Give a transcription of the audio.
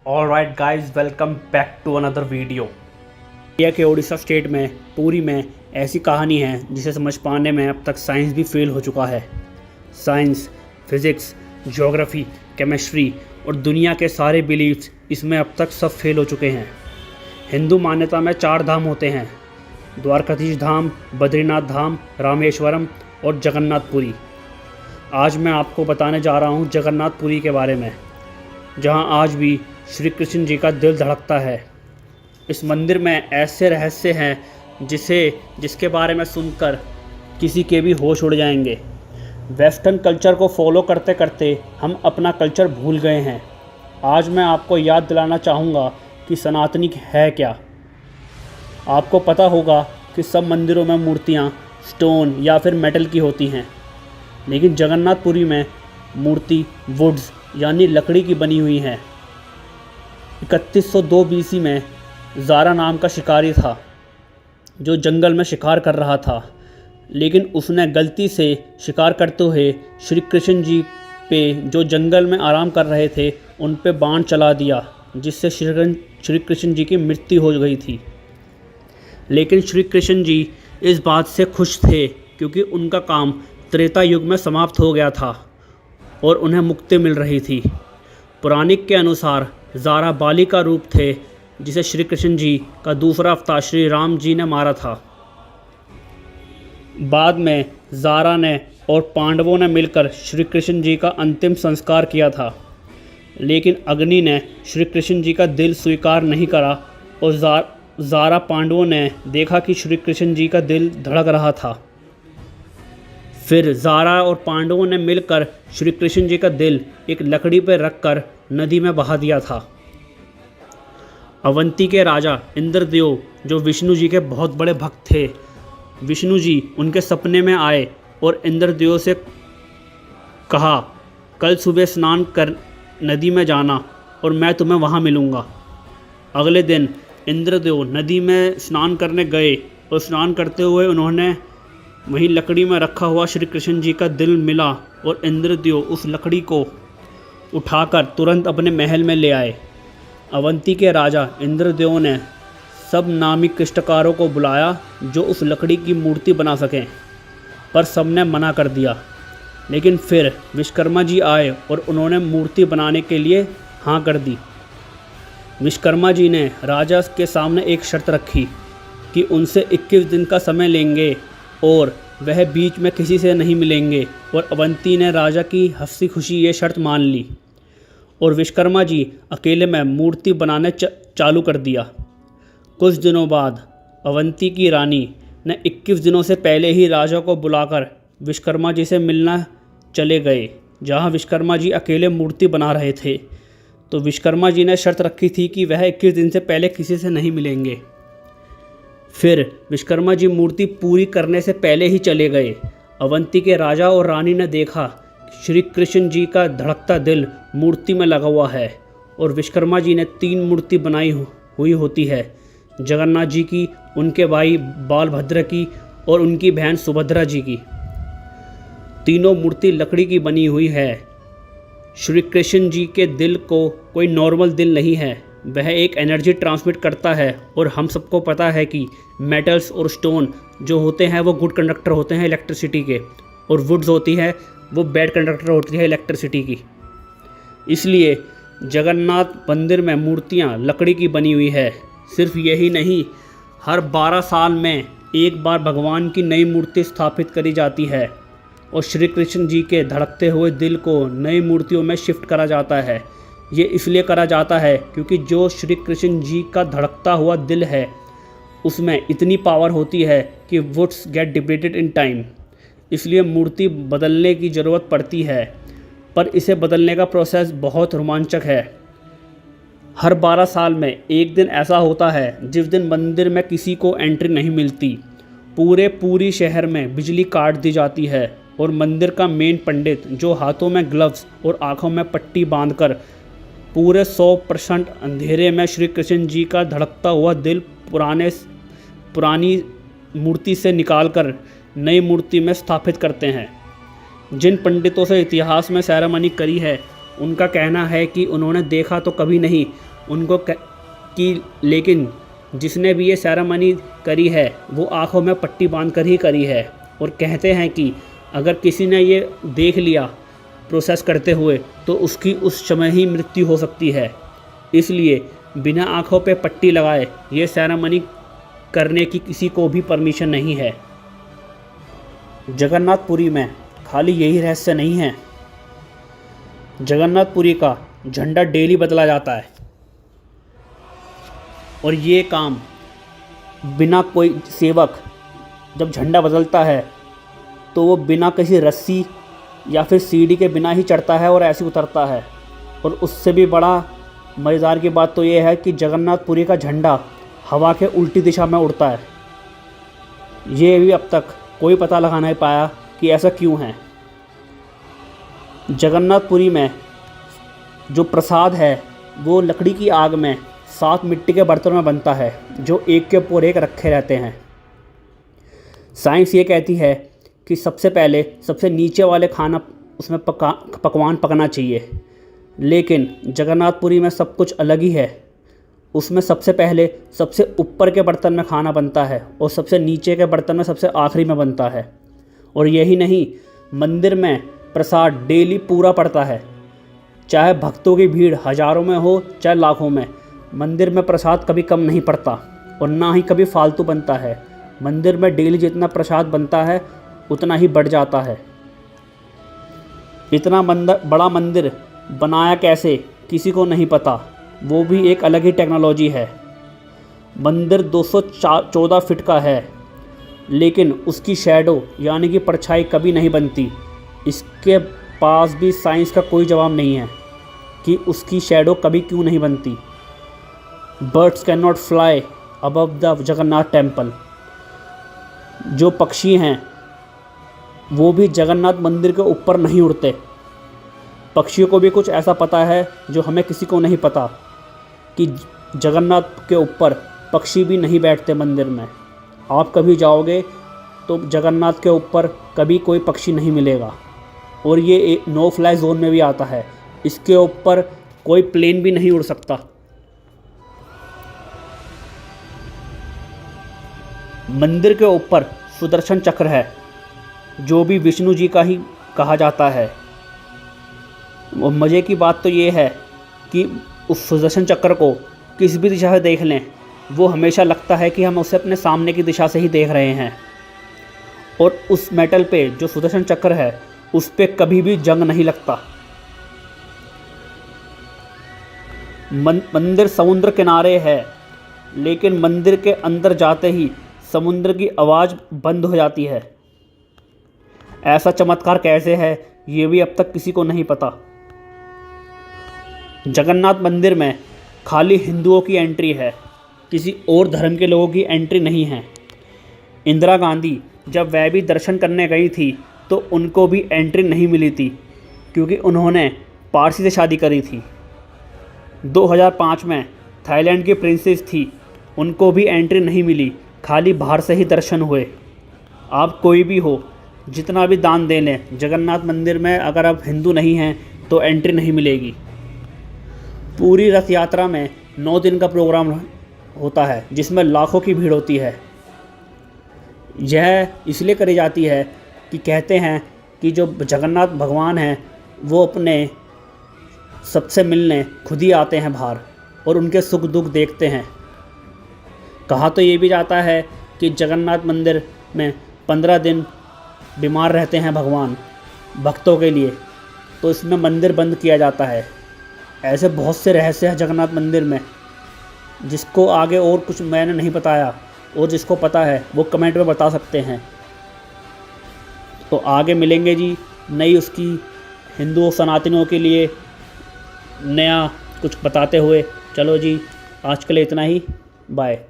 Alright guys, welcome back to another video. India के Orissa state में पुरी में ऐसी कहानी है जिसे समझ पाने में अब तक साइंस भी फेल हो चुका है। साइंस, फिज़िक्स, ज्योग्राफी, केमिस्ट्री और दुनिया के सारे बिलीव्स इसमें अब तक सब फेल हो चुके हैं। हिंदू मान्यता में 4 धाम होते हैं: द्वारकाधीश धाम, बद्रीनाथ धाम, रामेश्वरम और जगन्नाथपुरी। आज मैं आपको बताने जा रहा हूँ जगन्नाथपुरी के बारे में, जहाँ आज भी श्री कृष्ण जी का दिल धड़कता है। इस मंदिर में ऐसे रहस्य हैं जिसके बारे में सुनकर किसी के भी होश उड़ जाएंगे। वेस्टर्न कल्चर को फॉलो करते करते हम अपना कल्चर भूल गए हैं। आज मैं आपको याद दिलाना चाहूँगा कि सनातनी है क्या। आपको पता होगा कि सब मंदिरों में मूर्तियाँ स्टोन या फिर मेटल की होती हैं, लेकिन जगन्नाथपुरी में मूर्ति वुड्स यानी लकड़ी की बनी हुई है। 3102 बीसी में ज़ारा नाम का शिकारी था जो जंगल में शिकार कर रहा था, लेकिन उसने गलती से शिकार करते हुए श्री कृष्ण जी पे, जो जंगल में आराम कर रहे थे, उन पे बाण चला दिया, जिससे श्री कृष्ण जी की मृत्यु हो गई थी। लेकिन श्री कृष्ण जी इस बात से खुश थे क्योंकि उनका काम त्रेता युग में समाप्त हो गया था और उन्हें मुक्ति मिल रही थी। पौराणिक के अनुसार ज़ारा बाली का रूप थे जिसे श्री कृष्ण जी का दूसरा अवतार श्री राम जी ने मारा था। बाद में ज़ारा ने और पांडवों ने मिलकर श्री कृष्ण जी का अंतिम संस्कार किया था, लेकिन अग्नि ने श्री कृष्ण जी का दिल स्वीकार नहीं करा और ज़ारा पांडवों ने देखा कि श्री कृष्ण जी का दिल धड़क रहा था। फिर ज़ारा और पांडवों ने मिलकर श्री कृष्ण जी का दिल एक लकड़ी पर रखकर नदी में बहा दिया था। अवंती के राजा इंद्रदेव, जो विष्णु जी के बहुत बड़े भक्त थे, विष्णु जी उनके सपने में आए और इंद्रदेव से कहा, कल सुबह स्नान कर नदी में जाना और मैं तुम्हें वहाँ मिलूँगा। अगले दिन इंद्रदेव नदी में स्नान करने गए और स्नान करते हुए उन्होंने वहीं लकड़ी में रखा हुआ श्री कृष्ण जी का दिल मिला और इंद्रदेव उस लकड़ी को उठाकर तुरंत अपने महल में ले आए। अवंती के राजा इंद्रदेव ने सब नामी कष्टकारों को बुलाया जो उस लकड़ी की मूर्ति बना सकें, पर सबने मना कर दिया। लेकिन फिर विश्वकर्मा जी आए और उन्होंने मूर्ति बनाने के लिए हाँ कर दी। विश्वकर्मा जी ने राजा के सामने एक शर्त रखी कि उनसे 21 दिन का समय लेंगे और वह बीच में किसी से नहीं मिलेंगे, और अवंती ने राजा की हंसी खुशी ये शर्त मान ली और विश्वकर्मा जी अकेले में मूर्ति बनाने चालू कर दिया। कुछ दिनों बाद अवंती की रानी ने 21 दिनों से पहले ही राजा को बुलाकर विश्वकर्मा जी से मिलना चले गए, जहां विश्वकर्मा जी अकेले मूर्ति बना रहे थे। तो विश्वकर्मा जी ने शर्त रखी थी कि वह 21 दिन से पहले किसी से नहीं मिलेंगे। फिर विश्वकर्मा जी मूर्ति पूरी करने से पहले ही चले गए। अवंती के राजा और रानी ने देखा श्री कृष्ण जी का धड़कता दिल मूर्ति में लगा हुआ है, और विश्वकर्मा जी ने 3 मूर्ति बनाई हुई होती है: जगन्नाथ जी की, उनके भाई बालभद्र की और उनकी बहन सुभद्रा जी की। तीनों मूर्ति लकड़ी की बनी हुई है। श्री कृष्ण जी के दिल को कोई नॉर्मल दिल नहीं है, वह एक एनर्जी ट्रांसमिट करता है, और हम सबको पता है कि मेटल्स और स्टोन जो होते हैं वो गुड कंडक्टर होते हैं इलेक्ट्रिसिटी के, और वुड्स होती है वो बैड कंडक्टर होती है इलेक्ट्रिसिटी की। इसलिए जगन्नाथ मंदिर में मूर्तियाँ लकड़ी की बनी हुई है। सिर्फ यही नहीं, हर 12 साल में एक बार भगवान की नई मूर्ति स्थापित करी जाती है और श्री कृष्ण जी के धड़कते हुए दिल को नई मूर्तियों में शिफ्ट करा जाता है। ये इसलिए करा जाता है क्योंकि जो श्री कृष्ण जी का धड़कता हुआ दिल है उसमें इतनी पावर होती है कि woods get depleted in time. इसलिए मूर्ति बदलने की ज़रूरत पड़ती है, पर इसे बदलने का प्रोसेस बहुत रोमांचक है। हर 12 साल में एक दिन ऐसा होता है जिस दिन मंदिर में किसी को एंट्री नहीं मिलती। पूरी शहर में बिजली काट दी जाती है और मंदिर का मेन पंडित, जो हाथों में ग्लव्स और आँखों में पट्टी बांधकर पूरे 100% अंधेरे में श्री कृष्ण जी का धड़कता हुआ दिल पुरानी मूर्ति से निकालकर नई मूर्ति में स्थापित करते हैं। जिन पंडितों से इतिहास में सेरेमनी करी है, उनका कहना है कि उन्होंने देखा तो कभी नहीं, उनको कि लेकिन जिसने भी ये सेरेमनी करी है वो आँखों में पट्टी बांध कर ही करी है। और कहते हैं कि अगर किसी ने ये देख लिया प्रोसेस करते हुए तो उसकी उस समय ही मृत्यु हो सकती है। इसलिए बिना आँखों पे पट्टी लगाए ये सेरेमनी करने की किसी को भी परमिशन नहीं है। जगन्नाथपुरी में खाली यही रहस्य नहीं है, जगन्नाथपुरी का झंडा डेली बदला जाता है और ये काम बिना कोई सेवक जब झंडा बदलता है तो वो बिना किसी रस्सी या फिर सीढ़ी के बिना ही चढ़ता है और ऐसे उतरता है। और उससे भी बड़ा मज़ेदार की बात तो ये है कि जगन्नाथपुरी का झंडा हवा के उल्टी दिशा में उड़ता है। ये भी अब तक कोई पता लगा नहीं पाया कि ऐसा क्यों है। जगन्नाथपुरी में जो प्रसाद है वो लकड़ी की आग में 7 मिट्टी के बर्तन में बनता है जो एक के ऊपर एक रखे रहते हैं। साइंस ये कहती है कि सबसे पहले सबसे नीचे वाले खाना उसमें पकवान पकना चाहिए, लेकिन जगन्नाथपुरी में सब कुछ अलग ही है। उसमें सबसे पहले सबसे ऊपर के बर्तन में खाना बनता है और सबसे नीचे के बर्तन में सबसे आखिरी में बनता है। और यही नहीं, मंदिर में प्रसाद डेली पूरा पड़ता है, चाहे भक्तों की भीड़ हज़ारों में हो चाहे लाखों में। मंदिर में प्रसाद कभी कम नहीं पड़ता और ना ही कभी फालतू बनता है। मंदिर में डेली जितना प्रसाद बनता है उतना ही बढ़ जाता है। इतना बड़ा मंदिर बनाया कैसे किसी को नहीं पता, वो भी एक अलग ही टेक्नोलॉजी है। मंदिर 214 फीट का है, लेकिन उसकी शैडो यानी कि परछाई कभी नहीं बनती। इसके पास भी साइंस का कोई जवाब नहीं है कि उसकी शैडो कभी क्यों नहीं बनती। Birds can not fly above the Jagannath temple. जो पक्षी हैं वो भी जगन्नाथ मंदिर के ऊपर नहीं उड़ते। पक्षियों को भी कुछ ऐसा पता है जो हमें किसी को नहीं पता कि जगन्नाथ के ऊपर पक्षी भी नहीं बैठते मंदिर में। आप कभी जाओगे तो जगन्नाथ के ऊपर कभी कोई पक्षी नहीं मिलेगा और ये नो फ्लाई जोन में भी आता है। इसके ऊपर कोई प्लेन भी नहीं उड़ सकता। मंदिर के ऊपर सुदर्शन चक्र है जो भी विष्णु जी का ही कहा जाता है। और मज़े की बात तो ये है कि उस सुदर्शन चक्र को किस भी दिशा से देख लें वो हमेशा लगता है कि हम उसे अपने सामने की दिशा से ही देख रहे हैं। और उस मेटल पे जो सुदर्शन चक्र है उस पे कभी भी जंग नहीं लगता। मंदिर समुद्र किनारे है, लेकिन मंदिर के अंदर जाते ही समुद्र की आवाज़ बंद हो जाती है। ऐसा चमत्कार कैसे है ये भी अब तक किसी को नहीं पता। जगन्नाथ मंदिर में खाली हिंदुओं की एंट्री है, किसी और धर्म के लोगों की एंट्री नहीं है। इंदिरा गांधी जब वह भी दर्शन करने गई थी तो उनको भी एंट्री नहीं मिली थी क्योंकि उन्होंने पारसी से शादी करी थी। 2005 में थाईलैंड की प्रिंसेस थी, उनको भी एंट्री नहीं मिली, खाली बाहर से ही दर्शन हुए। आप कोई भी हो, जितना भी दान दे लें, जगन्नाथ मंदिर में अगर आप हिंदू नहीं हैं तो एंट्री नहीं मिलेगी। पूरी रथ यात्रा में 9 दिन का प्रोग्राम होता है जिसमें लाखों की भीड़ होती है। यह इसलिए करी जाती है कि कहते हैं कि जो जगन्नाथ भगवान हैं वो अपने सबसे मिलने खुद ही आते हैं बाहर और उनके सुख दुख देखते हैं। कहा तो ये भी जाता है कि जगन्नाथ मंदिर में 15 दिन बीमार रहते हैं भगवान भक्तों के लिए, तो इसमें मंदिर बंद किया जाता है। ऐसे बहुत से रहस्य हैं जगन्नाथ मंदिर में जिसको आगे और कुछ मैंने नहीं बताया, और जिसको पता है वो कमेंट में बता सकते हैं। तो आगे मिलेंगे जी नई उसकी हिंदुओं सनातनियों के लिए नया कुछ बताते हुए। चलो जी, आज के लिए इतना ही, बाय।